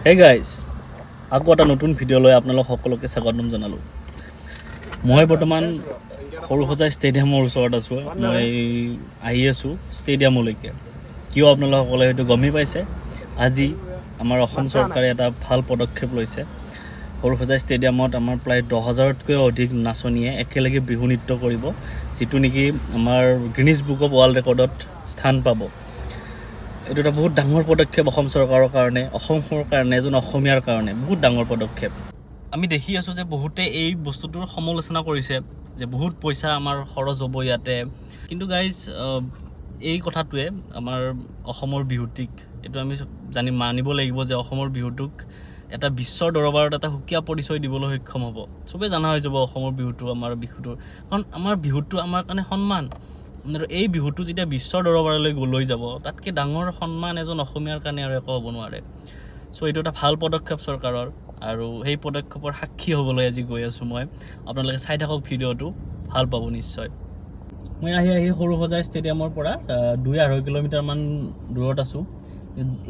Hey guys, আকৌ এটা নতুন ভিডিঅ' লৈ আপোনালোক সকলোকে স্বাগতম জনালোঁ। মই বৰ্তমান সৰুসজাই ষ্টেডিয়ামৰ ওচৰত আছোঁ। মই আহি আছোঁ ষ্টেডিয়ামলৈকে। কিয় আপোনালোকসকলে হয়তো গমেই পাইছে, আজি আমাৰ অসম চৰকাৰে এটা ভাল পদক্ষেপ লৈছে। সৰুসজাই ষ্টেডিয়ামত আমাৰ প্ৰায় 10,000তকৈ অধিক নাচনীয়ে একেলগে বিহু নৃত্য কৰিব, যিটো নেকি আমাৰ গিনিজ বুক অফ ৱৰ্ল্ড ৰেকৰ্ডত স্থান পাব। এইটো এটা বহুত ডাঙৰ পদক্ষেপ অসম চৰকাৰৰ কাৰণে, অসমৰ কাৰণে, এজন অসমীয়াৰ কাৰণে বহুত ডাঙৰ পদক্ষেপ। আমি দেখি আছোঁ যে বহুতে এই বস্তুটোৰ সমালোচনা কৰিছে যে বহুত পইচা আমাৰ খৰচ হ'ব ইয়াতে, কিন্তু গাইজ এই কথাটোৱে আমাৰ অসমৰ বিহুটিক এইটো আমি মানিব লাগিব যে অসমৰ বিহুটোক এটা বিশ্বৰ দৰবাৰত এটা সুকীয়া পৰিচয় দিবলৈ সক্ষম হ'ব। চবেই জনা হৈ যাব অসমৰ বিহুটো, আমাৰ বিহুটো, কাৰণ আমাৰ বিহুটো আমাৰ কাৰণে সন্মান। এই বিহুটো যেতিয়া বিশ্বৰ দৰবাৰলৈ লৈ যাব, তাতকৈ ডাঙৰ সন্মান এজন অসমীয়াৰ কাৰণে আৰু একো হ'ব নোৱাৰে। চ' এইটো এটা ভাল পদক্ষেপ চৰকাৰৰ, আৰু সেই পদক্ষেপৰ সাক্ষী হ'বলৈ আজি গৈ আছোঁ মই। আপোনালোকে চাই থাকক ভিডিঅ'টো, ভাল পাব নিশ্চয়। মই আহি সৰুসজাই ষ্টেডিয়ামৰ পৰা 2-2.5 কিলোমিটাৰমান দূৰত আছোঁ।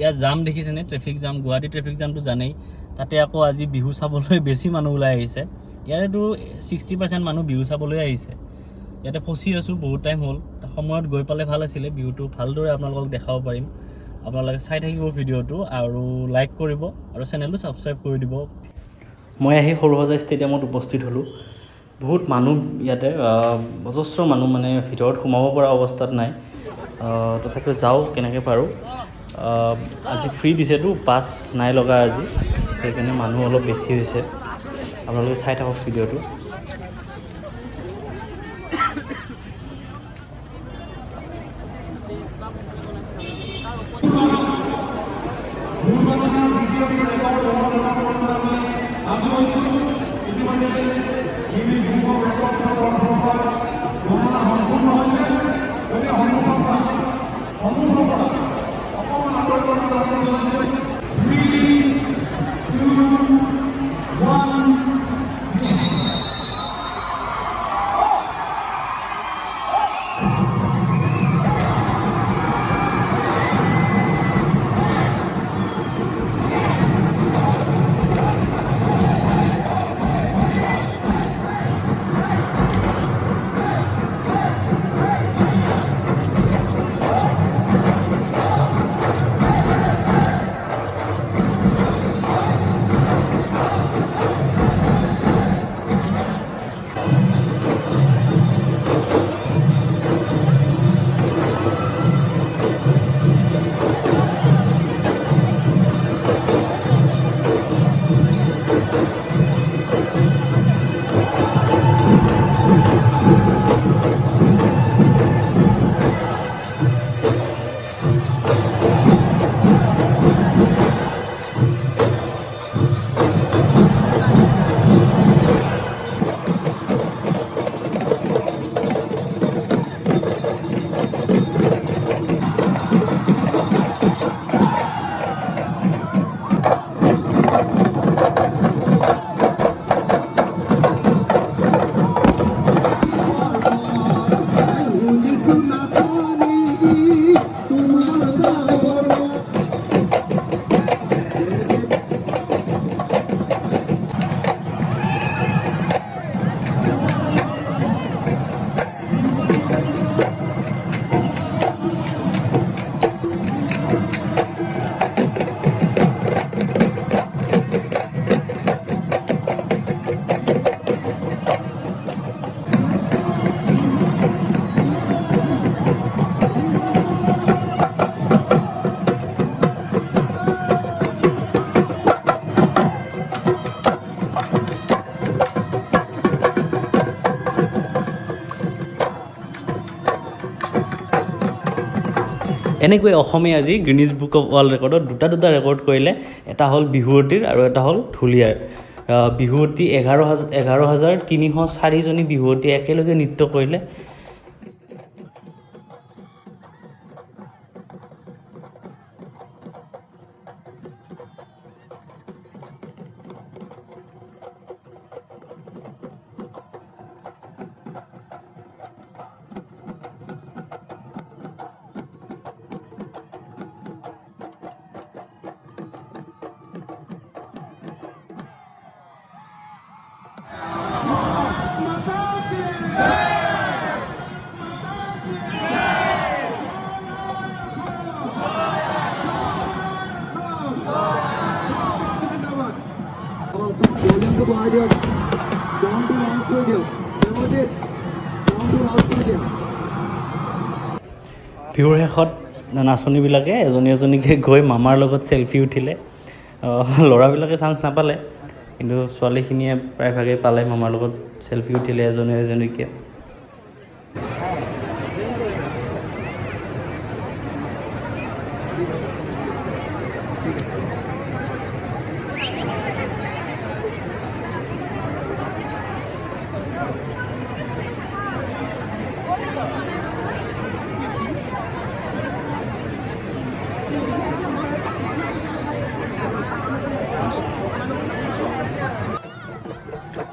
ইয়াত জাম দেখিছেনে, ট্ৰেফিক জাম, গুৱাহাটী ট্ৰেফিক জামটো জানেই। তাতে আকৌ আজি বিহু চাবলৈ বেছি মানুহ ওলাই আহিছে। ইয়াৰেতো 60% মানুহ বিহু চাবলৈ আহিছে। ইয়াতে ফচি আছোঁ বহুত টাইম হ'ল। সময়ত গৈ পালে ভাল আছিলে, বিহুটো ভালদৰে আপোনালোকক দেখাব পাৰিম। আপোনালোকে চাই থাকিব ভিডিঅ'টো আৰু লাইক কৰিব আৰু চেনেলটো ছাবস্ক্ৰাইব কৰি দিব। মই আহি সৰুসজাই ষ্টেডিয়ামত উপস্থিত হ'লোঁ। বহুত মানুহ ইয়াতে, অজস্ৰ মানুহ, মানে ভিতৰত সোমাব পৰা অৱস্থাত নাই। তথাপিও যাওঁ কেনেকৈ পাৰোঁ। আজি ফ্ৰী দিছেতো, পাছ নাই লগা আজি, সেইকাৰণে মানুহ অলপ বেছি হৈছে। আপোনালোকে চাই থাকক ভিডিঅ'টো। এনেকৈ অসমে আজি গিনিজ বুক অফ ৱৰ্ল্ড ৰেকৰ্ডত দুটা ৰেকৰ্ড কৰিলে। এটা হ'ল বিহুৱতীৰ আৰু এটা হ'ল ঢুলীয়াৰ। বিহুৱতী 11,304জনী বিহুৱতীয়ে একেলগে নৃত্য কৰিলে। বিহুৰ শেষত নাচনীবিলাকে এজনী এজনীকৈ গৈ মামাৰ লগত চেলফি উঠিলে। ল'ৰাবিলাকে চান্স নাপালে, কিন্তু ছোৱালীখিনিয়ে প্ৰায়ভাগে পালে, মামাৰ লগত চেলফি উঠিলে এজনী এজনীকৈ।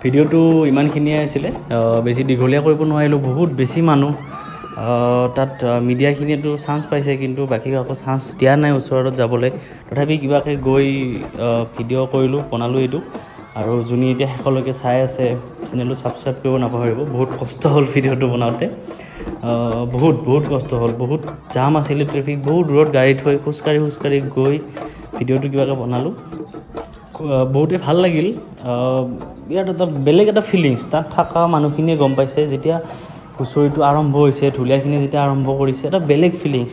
ভিডিঅ'টো ইমানখিনিয়ে আছিলে, বেছি দীঘলীয়া কৰিব নোৱাৰিলোঁ, বহুত বেছি মানুহ। তাত মিডিয়াখিনিয়েতো চান্স পাইছে, কিন্তু বাকী আকৌ চান্স দিয়া নাই ওচৰত যাবলৈ। তথাপি কিবাকৈ গৈ ভিডিঅ' কৰিলোঁ, বনালোঁ এইটো। আৰু যোনে এতিয়া শেষলৈকে চাই আছে, চেনেলটো ছাবস্ক্ৰাইব কৰিব নাপাহৰিব। বহুত কষ্ট হ'ল ভিডিঅ'টো বনাওঁতে, বহুত কষ্ট হ'ল, বহুত জাম আছিলে, ট্ৰেফিক, বহুত দূৰত গাড়ী থৈ খোজকাঢ়ি গৈ ভিডিঅ'টো কিবাকৈ বনালোঁ। বহুতে ভাল লাগিল। ইয়াত এটা বেলেগ এটা ফিলিংছ তাত থকা মানুহখিনিয়ে গম পাইছে, যেতিয়া হুঁচৰিটো আৰম্ভ হৈছে, ঢুলীয়াখিনিয়ে যেতিয়া আৰম্ভ কৰিছে, এটা বেলেগ ফিলিংছ।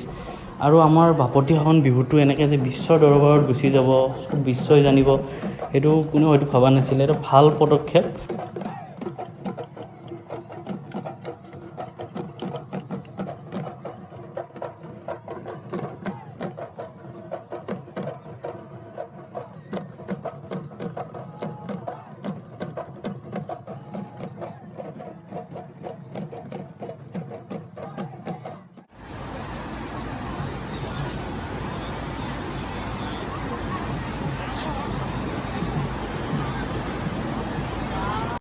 আৰু আমাৰ বাপতিসাহোন বিহুটো এনেকৈ যে বিশ্বৰ দৰবাৰত গুচি যাব, চব বিশ্বই জানিব, সেইটো কোনেও হয়তো ভবা নাছিলে। এটা ভাল পদক্ষেপ।